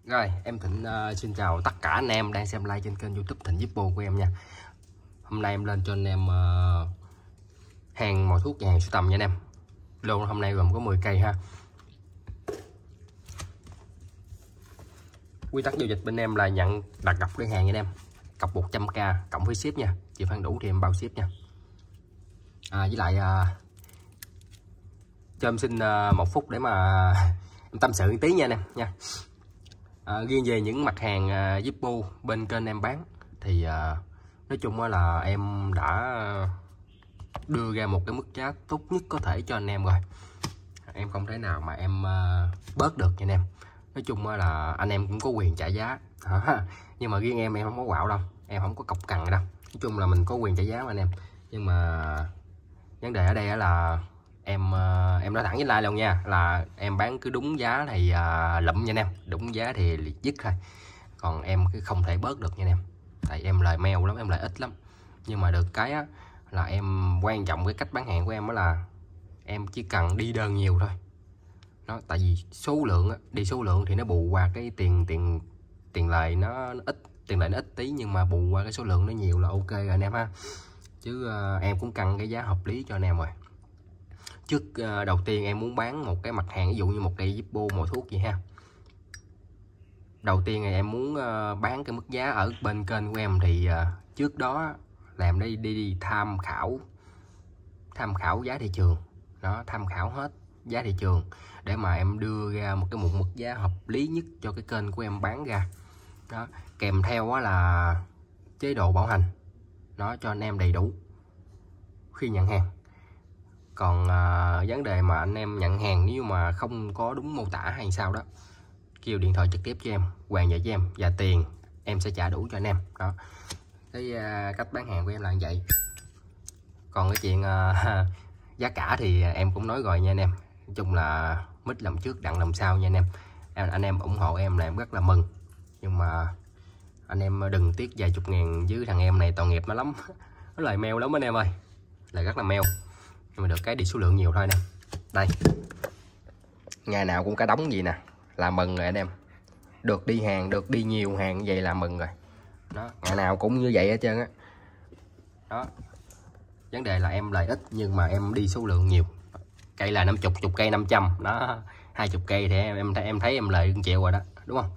Rồi, em Thịnh xin chào tất cả anh em đang xem live trên kênh YouTube Thịnh Zippo của em nha. Hôm nay em lên cho anh em hàng mồi thuốc và hàng sưu tầm nha anh em. Lô hôm nay gồm có 10 cây ha. Quy tắc giao dịch bên em là nhận đặt cọc đơn hàng nha anh em. Cọc 100k cộng với ship nha. Chị Phan đủ thì em bao ship nha. Với lại cho em xin 1 phút để mà em tâm sự một tí nha anh em nha. Riêng về những mặt hàng Zippo bên kênh em bán thì nói chung là em đã đưa ra một cái mức giá tốt nhất có thể cho anh em rồi. Em không thể nào mà em bớt được nha anh em. Nói chung là anh em cũng có quyền trả giá nhưng mà riêng em không có quạo đâu, em không có cọc cằn đâu. Nói chung là mình có quyền trả giá mà anh em. Nhưng mà vấn đề ở đây là em nói thẳng với like luôn nha, là em bán cứ đúng giá thì lụm nha anh em, đúng giá thì liệt dứt thôi, còn em cứ không thể bớt được nha anh em, tại em lời mèo lắm, em lời ít lắm. Nhưng mà được cái là em quan trọng cái cách bán hàng của em đó là em chỉ cần đi đơn nhiều thôi đó, tại vì số lượng đi số lượng thì nó bù qua cái tiền lời nó ít, tiền lời nó ít tí, nhưng mà bù qua cái số lượng nó nhiều là ok rồi anh em ha. Chứ em cũng cân cái giá hợp lý cho anh em rồi. Trước đầu tiên em muốn bán một cái mặt hàng, ví dụ như một cây Zippo mồi thuốc gì ha. Đầu tiên thì em muốn bán cái mức giá ở bên kênh của em thì trước đó là em đi tham khảo giá thị trường đó, tham khảo hết giá thị trường để mà em đưa ra một mức giá hợp lý nhất cho cái kênh của em bán ra đó, kèm theo là chế độ bảo hành nó cho anh em đầy đủ khi nhận hàng. Còn vấn đề mà anh em nhận hàng nếu mà không có đúng mô tả hay sao đó, kêu điện thoại trực tiếp cho em, hoàn về cho em và tiền em sẽ trả đủ cho anh em đó. Cái cách bán hàng của em là như vậy. Còn cái chuyện giá cả thì em cũng nói rồi nha anh em. Nói chung là mít làm trước đặng làm sau nha anh em. Anh em ủng hộ em là em rất là mừng, nhưng mà anh em đừng tiếc vài chục ngàn với thằng em này, tội nghiệp nó lắm. Nó lời mèo lắm anh em ơi, là rất là mèo. Nhưng mà được cái đi số lượng nhiều thôi nè. Đây, ngày nào cũng cả đống gì nè, là mừng rồi anh em. Được đi hàng, được đi nhiều hàng như vậy là mừng rồi đó, ngày nào cũng như vậy hết trơn á đó. Vấn đề là em lời ít nhưng mà em đi số lượng nhiều. Cây là 50, chục cây 500 đó, 20 cây thì em thấy em lời 1 triệu rồi đó, đúng không?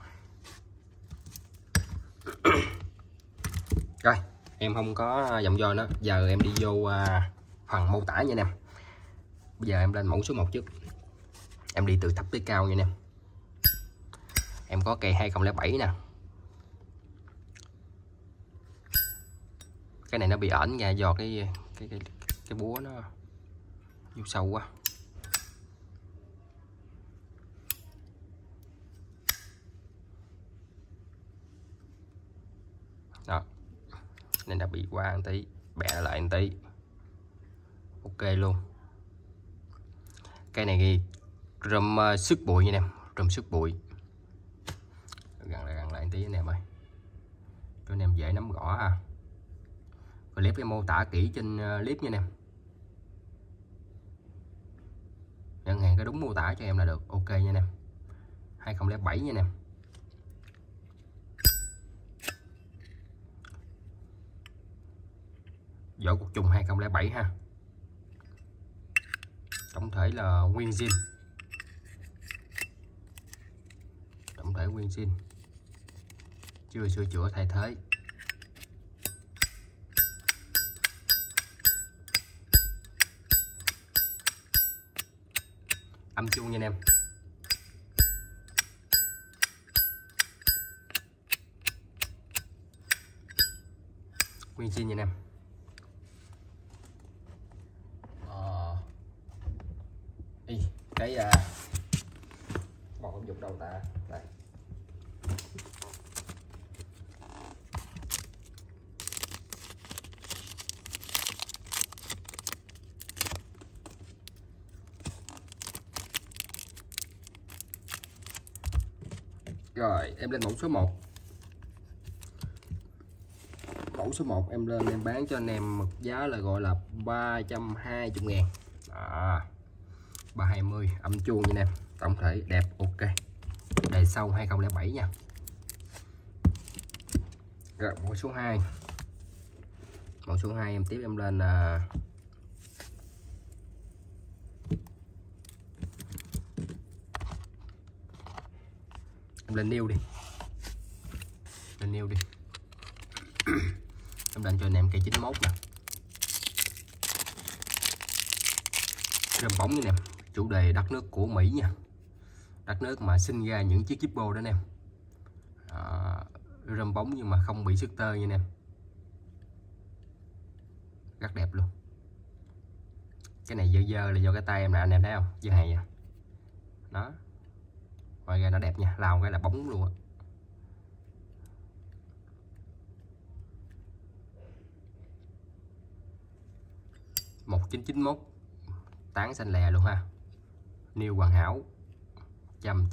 Rồi em không có vòng vo nữa, giờ em đi vô phần mô tả nha anh em. Bây giờ em lên mẫu số 1 trước, em đi từ thấp tới cao nha anh em. Em có cây 2007 nè, cái này nó bị ẩn ra do cái búa nó vô sâu quá đó, nên đã bị qua một tí, bẻ lại một tí, ok luôn. Cây này rùm sức bụi nha anh em, rùm sức bụi, gần lại một tí anh em ơi, cho anh em dễ nắm gõ ha. Clip em mô tả kỹ trên clip nha anh em. Nhận hàng có đúng mô tả cho em là được, ok nha anh em. 2007 nha anh em. Vỏ cục chung 2007 ha. Tổng thể là nguyên zin. Tổng thể nguyên zin, chưa sửa chữa thay thế. Âm chuông nha anh em. Nguyên zin nha anh em. Cái bộ dụng đầu tạ đây. Rồi em lên mẫu số 1. Mẫu số 1 em lên em bán cho anh em một giá là gọi là 320.000 đó, 320 âm chuông nha anh em. Tổng thể đẹp ok. Đề sau 2007 nha. Rồi mẫu số 2. Mẫu số 2 em tiếp em lên em lên new đi. Lên new đi. Em lên cho anh em cây 91 nè. Rơm bóng như nè, chủ đề đất nước của Mỹ nha. Đất nước mà sinh ra những chiếc Zippo đó anh em. Rơm bóng nhưng mà không bị xước tơ nha anh em. Rất đẹp luôn. Cái này dơ dơ là do cái tay em nè, anh em thấy không? Dơ hay à. Đó. Ngoài ra nó đẹp nha, lao cái là bóng luôn á. Một 1991 tán xanh lè luôn ha. Niêu hoàn hảo. Trăm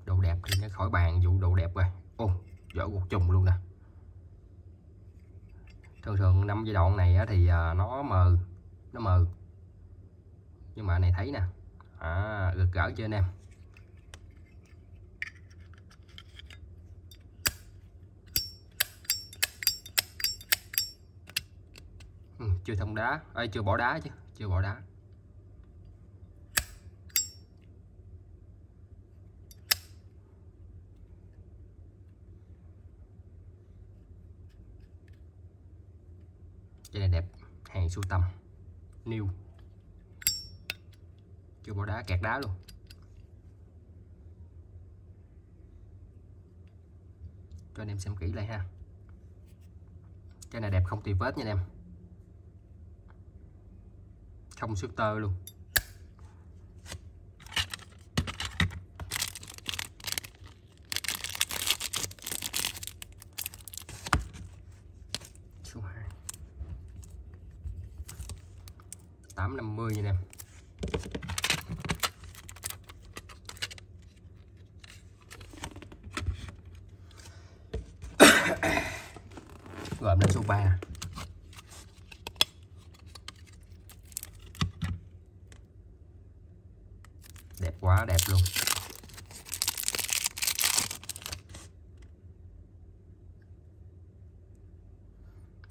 độ đẹp thì nó khỏi bàn vụ độ đẹp rồi. Ô, vỏ gục trùng luôn nè. Thường 5 giai đoạn này thì nó mờ, nhưng mà này thấy nè, gật gỡ cho anh em. Chưa thông đá, chưa bỏ đá chứ, chưa bỏ đá. Cái này đẹp, hàng sưu tầm, new, chưa bỏ đá, kẹt đá luôn. Cho anh em xem kỹ lại ha. Cái này đẹp không tì vết nha anh em, không xước tơ luôn. Số 2 850 nha anh em. Rồi đến số 3. Đẹp quá đẹp luôn.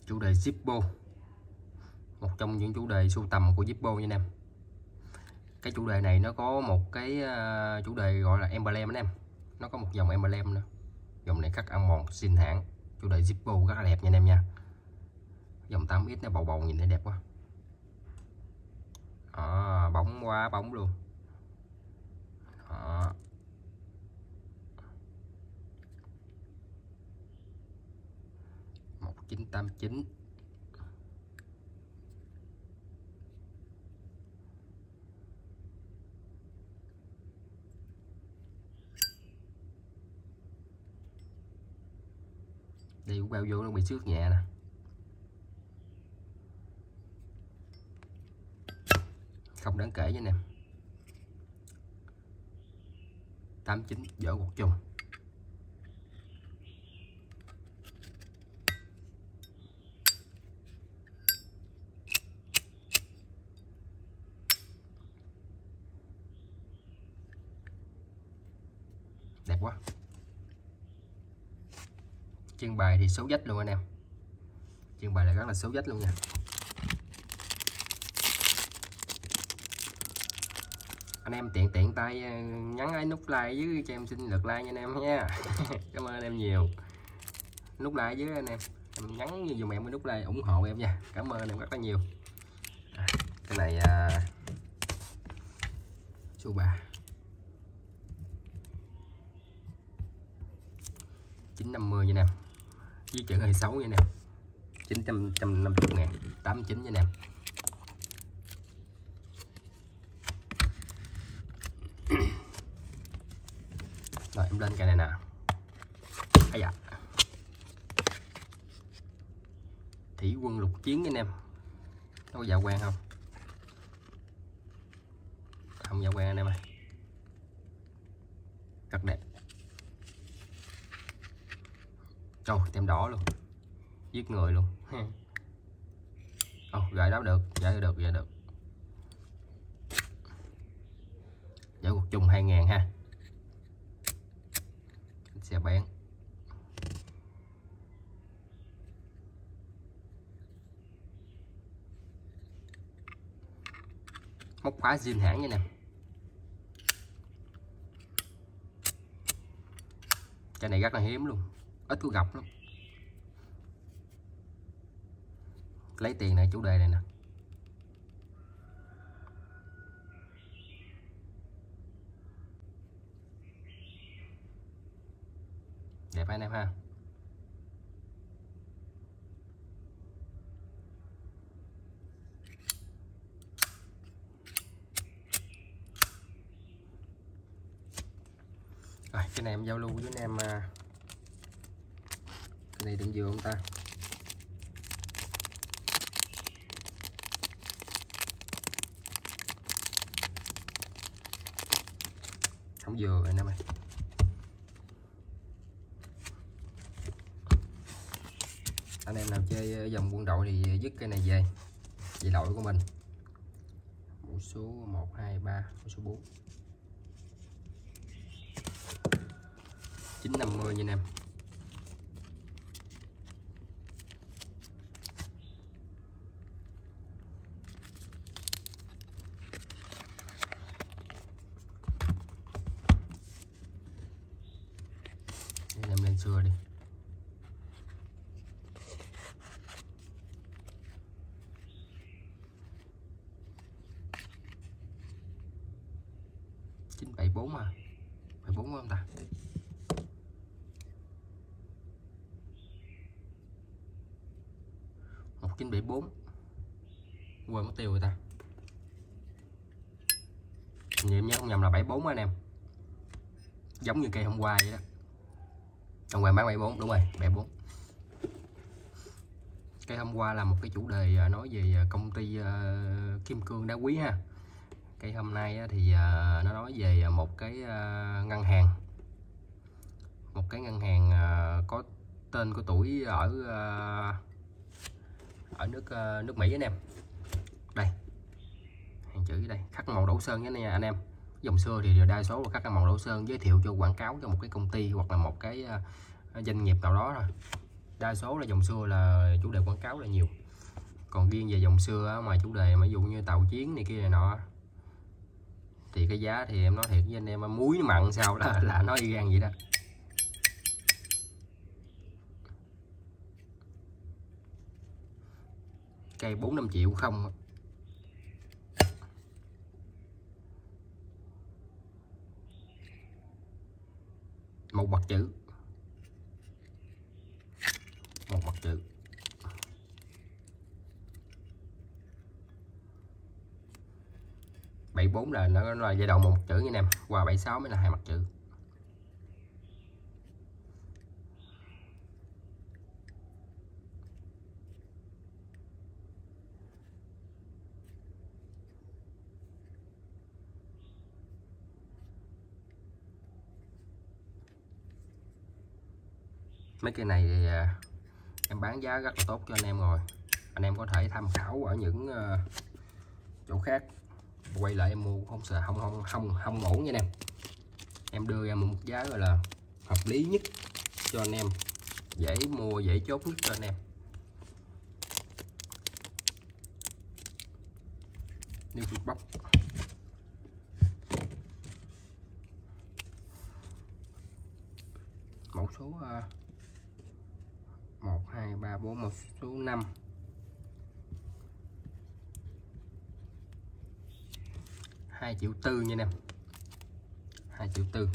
Chủ đề Zippo, một trong những chủ đề sưu tầm của Zippo nha anh em. Cái chủ đề này nó có một cái chủ đề gọi là emblem anh em. Nó có một dòng emblem nữa. Dòng này cắt ăn mòn xin hãng. Chủ đề Zippo rất là đẹp nha anh em nha. Dòng 8X nó bầu nhìn thấy đẹp quá. Bóng quá bóng luôn. 1989. Đi cũng bao vô nó bị xước nhẹ nè. Không đáng kể nha anh em. 89 vỏ gục chung. Đẹp quá. Trưng bày thì xấu dách luôn anh em. Trưng bày là rất là xấu dách luôn nha. Anh em tiện tay nhấn cái nút like dưới cho em, xin lượt like nha anh em nha. Cảm ơn anh em nhiều. Nút like dưới anh em nhấn dùm em cái nút like ủng hộ em nha. Cảm ơn anh em rất là nhiều. Cái này số 3 950 nha anh em. Với chữ hơi xấu nha anh em. 950 ngàn 89 nha anh em. Rồi em lên cái này nè. Dạ. Thủy quân lục chiến nha anh em. Nó có dạ quang không? Không dạ quang anh em ơi. Rất đẹp. Trời, tem đỏ luôn. Giết người luôn. Gậy đó được, gậy được. Giải cuộc chung 2000 ha. xe bén. Móc khóa zin hãng nha nè. Cái này rất là hiếm luôn, ít có gặp lắm. Lấy tiền này chủ đề này nè. Đẹp anh em ha. Rồi, cái này em giao lưu với anh em. Cái này đựng dừa không ta? Không dừa anh em ơi. Anh em nào chơi dòng quân đội thì dứt cái này về đội của mình. Mũ số 1, 2, 3, mũ số 4 950 nha anh em. Anh em lên xưa đi. Chín 74 à, 74 không ta? Một 974 quên mất tiêu rồi ta. Như em nhớ không nhầm là 74 anh em, giống như cây hôm qua vậy đó. Hôm qua bán 74, đúng rồi 74. Cây hôm qua là một cái chủ đề nói về công ty kim cương đá quý ha. Cây hôm nay thì nó nói về một cái ngân hàng, có tên có tuổi ở nước Mỹ anh em. Đây hàng chữ đây khắc màu đổ sơn nhé anh em. Dòng xưa thì đa số là khắc màu đổ sơn giới thiệu cho quảng cáo cho một cái công ty hoặc là một cái doanh nghiệp nào đó thôi. Đa số là dòng xưa là chủ đề quảng cáo là nhiều. Còn riêng về dòng xưa mà chủ đề mà ví dụ như tàu chiến này kia này nọ thì cái giá thì em nói thiệt với anh em, muối mặn sao đó là nó y gan vậy đó. Cây 4-5 triệu không. Một mặt chữ. 74 là nó là giai đoạn một mặt chữ nha anh em, qua 76 mới là hai mặt chữ. Mấy cái này thì em bán giá rất là tốt cho anh em rồi. Anh em có thể tham khảo ở những chỗ khác. Quay lại em mua không sợ không ổn nha anh em. Em đưa ra một giá gọi là hợp lý nhất cho anh em, dễ mua dễ chốt nhất cho anh em. New Box mẫu số 1, 2, 3, 4, mẫu số 5. 2,4 triệu nha anh em. 2,4 triệu.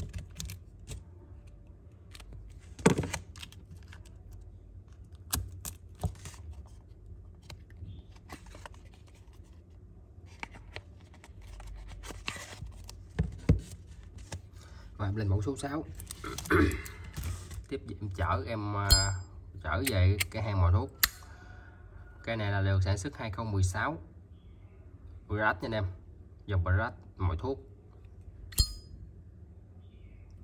Rồi em lên mẫu số 6. Tiếp em chở về cái hàng màu thuốc. Cái này là đều sản xuất 2016. Brad nha anh em. Dòng Brad màu thuốc.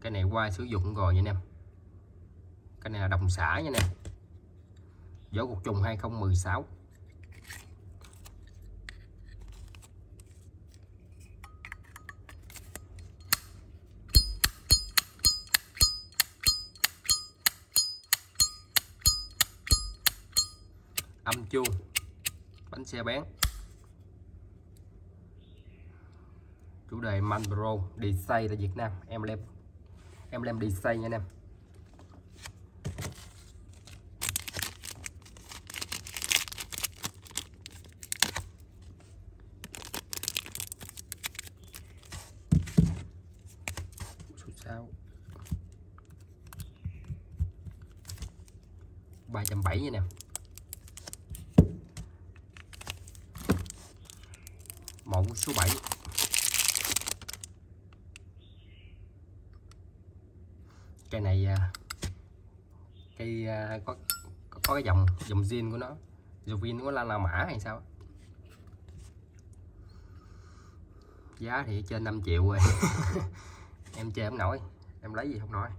Cái này qua sử dụng rồi nha anh em. Cái này là đồng xả nha anh em. Vỏ cục trùng 2016. âm chuông, bánh xe bán. Chủ đề Manbro Design tại Việt Nam, em làm design nha anh em. Số 6 370 nha nè. Mẫu số 7. Cây này có cái dòng zin của nó, dòng zin của La Mã hay sao. Giá thì trên 5 triệu rồi. Em chơi không nổi, em lấy gì không nổi,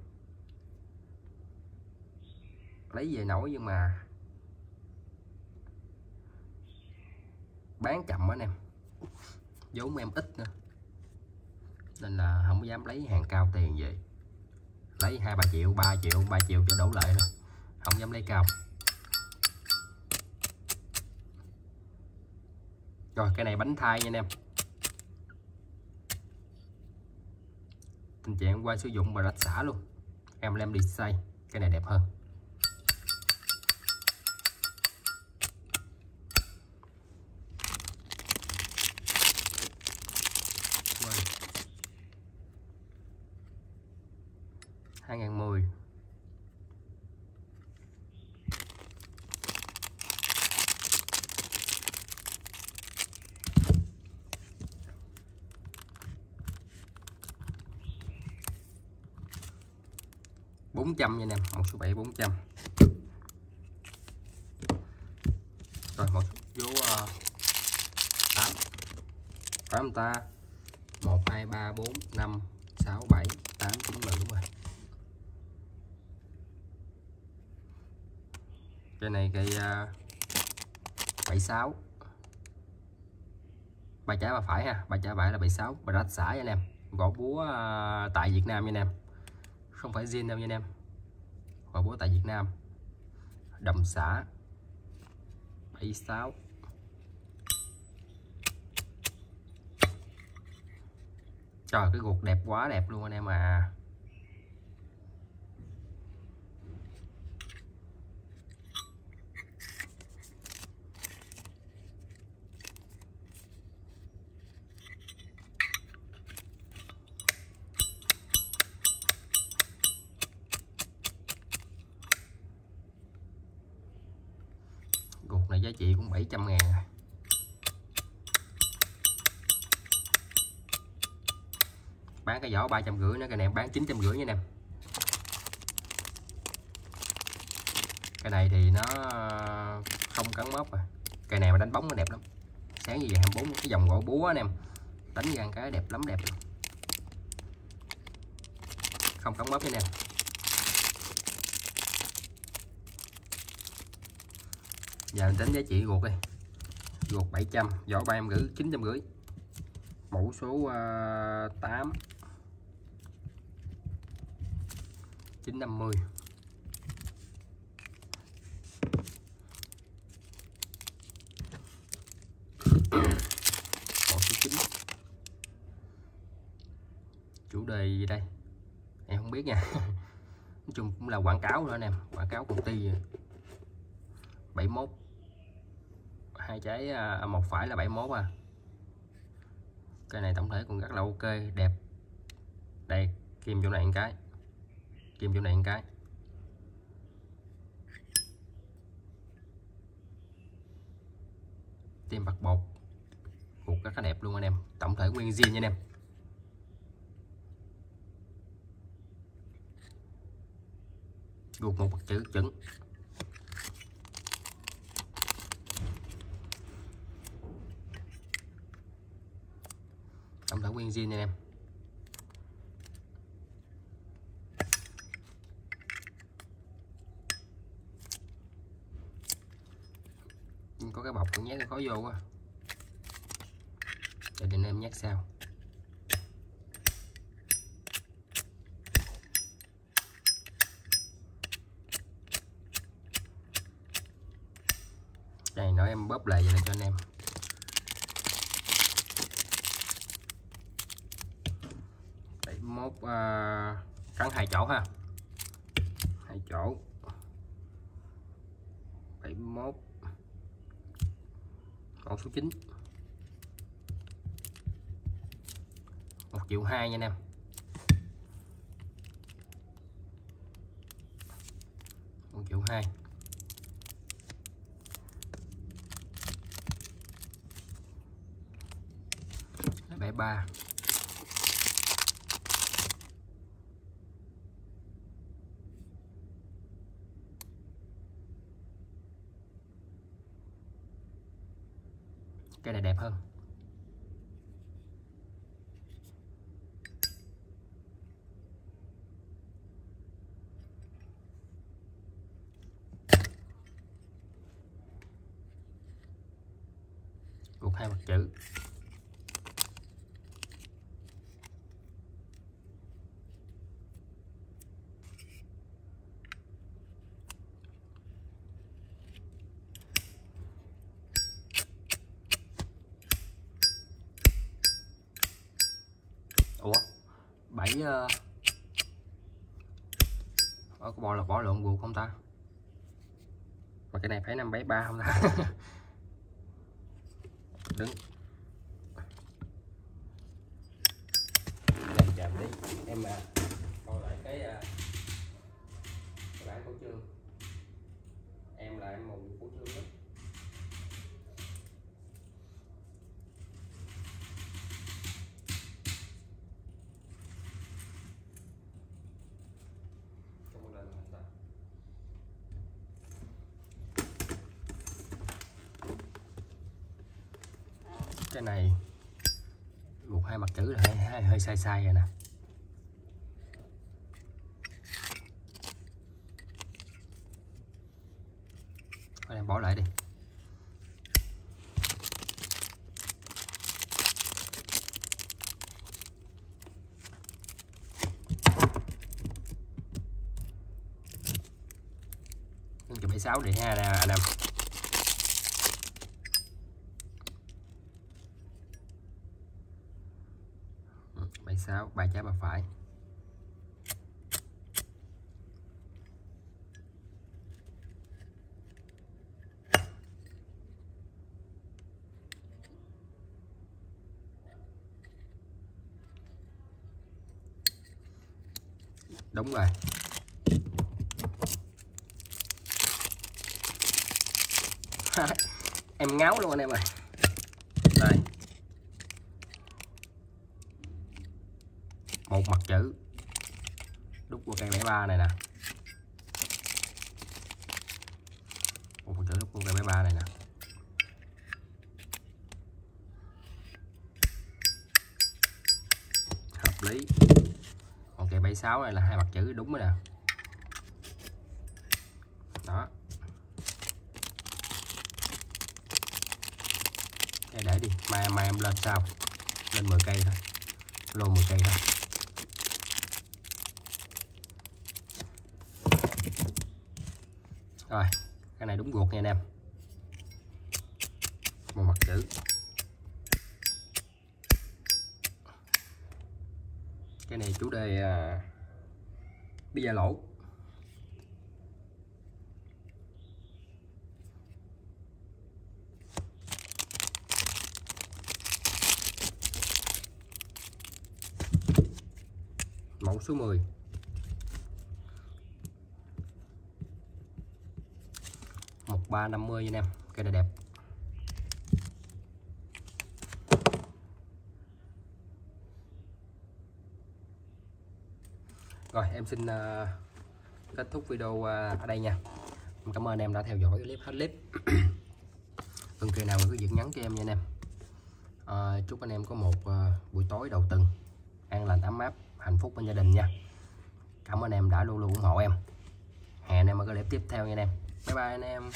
lấy về nổi nhưng mà bán chậm á anh em, vốn em ít nữa nên là không dám lấy hàng cao tiền về, lấy 2-3 triệu, 3 triệu cho đổ lại thôi, không dám lấy cao. Rồi cái này bánh thai nha anh em, tình trạng qua sử dụng và rạch xả luôn, em làm design cái này đẹp hơn. Wow. 2010. Bốn trăm nha anh em, một số 7 400. Rồi một số 8 phải không ta? 1 2 3 4 5 6 7 8 9 10 đúng rồi. Cái này cây 76. Ba trái ba phải ha, ba trái phải là 76, bà rạch xả nha anh em. Gõ búa tại Việt Nam nha anh em. Không phải zin đâu nha anh em. Gõ búa tại Việt Nam. Đầm xả 76. Trời cái guộc đẹp quá đẹp luôn anh em à. Guộc này giá trị cũng 700.000 rồi. Bán cái vỏ 350 nữa, cái này em bán 950 nha anh em. Cái này thì nó không cắn móc à. Cây này mà đánh bóng nó đẹp lắm. Sáng như vậy 24 cái dòng gỗ búa anh em. Đánh ra cái đẹp lắm, đẹp lắm. Không cắn móc nha anh em. Giờ mình tính giá trị guộc đi. Guộc 700, vỏ 350, 950. Mẫu số 8 950. Mẫu số 9. Chủ đề gì đây? Em không biết nha. Nói chung cũng là quảng cáo nữa anh em, quảng cáo công ty. 71. Hai trái một phải là 71 à. Cái này tổng thể cũng rất là ok, đẹp. Đây, kim chỗ này một cái. Kim chỗ này một cái. Tim bạc bột. Guộc rất là đẹp luôn anh em. Tổng thể nguyên zin nha anh em. Guộc một bậc chữ chuẩn. Tổng thể nguyên zin nha anh em. Có cái bọc cũng nhét cái khó vô quá. Để định em nhét sao. Này nói em bóp lại vậy này cho anh em. Mốt cắn 2 chỗ ha, 2 chỗ 71, con số 9, 1,2 triệu nha anh em. 1,2 triệu. 73. Cái này đẹp hơn. Gục 2 mặt chữ. Ủa 7 có bỏ lộn guộc không ta? Mà cái này phải 573 không ta? Đứng chạm đi em mà coi lại cái bảng của chương. Em là em mù của chương đó. Cái này gục 2 mặt chữ là hơi sai sai rồi nè. Thôi em bỏ lại đi. Chụp 76 đi ha anh em. Sáu, 3 trái 3 phải. Đúng rồi. Em ngáo luôn anh em ơi. Đây. Một mặt chữ đúc qua cây 73 này nè. Một mặt chữ đúc qua cây 73 này nè. Hợp lý. Còn cây 76 này là 2 mặt chữ đúng rồi nè. Đó. Cái để đi, mai em lên sau. Lên 10 cây thôi. Lô 10 cây thôi. Rồi, cái này đúng guộc nha anh em. Một mặt chữ. Cái này chủ đề bây giờ lỗ. Mẫu số 10. Một 350 anh em, cái này đẹp. Rồi em xin kết thúc video ở đây nha. Cảm ơn em đã theo dõi clip hết clip. Cần kỳ nào cứ việc nhắn cho em nha anh em. Chúc anh em có một buổi tối đầu tuần an lành ấm áp, hạnh phúc bên gia đình nha. Cảm ơn em đã luôn luôn ủng hộ em. Hẹn anh em ở clip tiếp theo nha anh em. Bye bye anh em.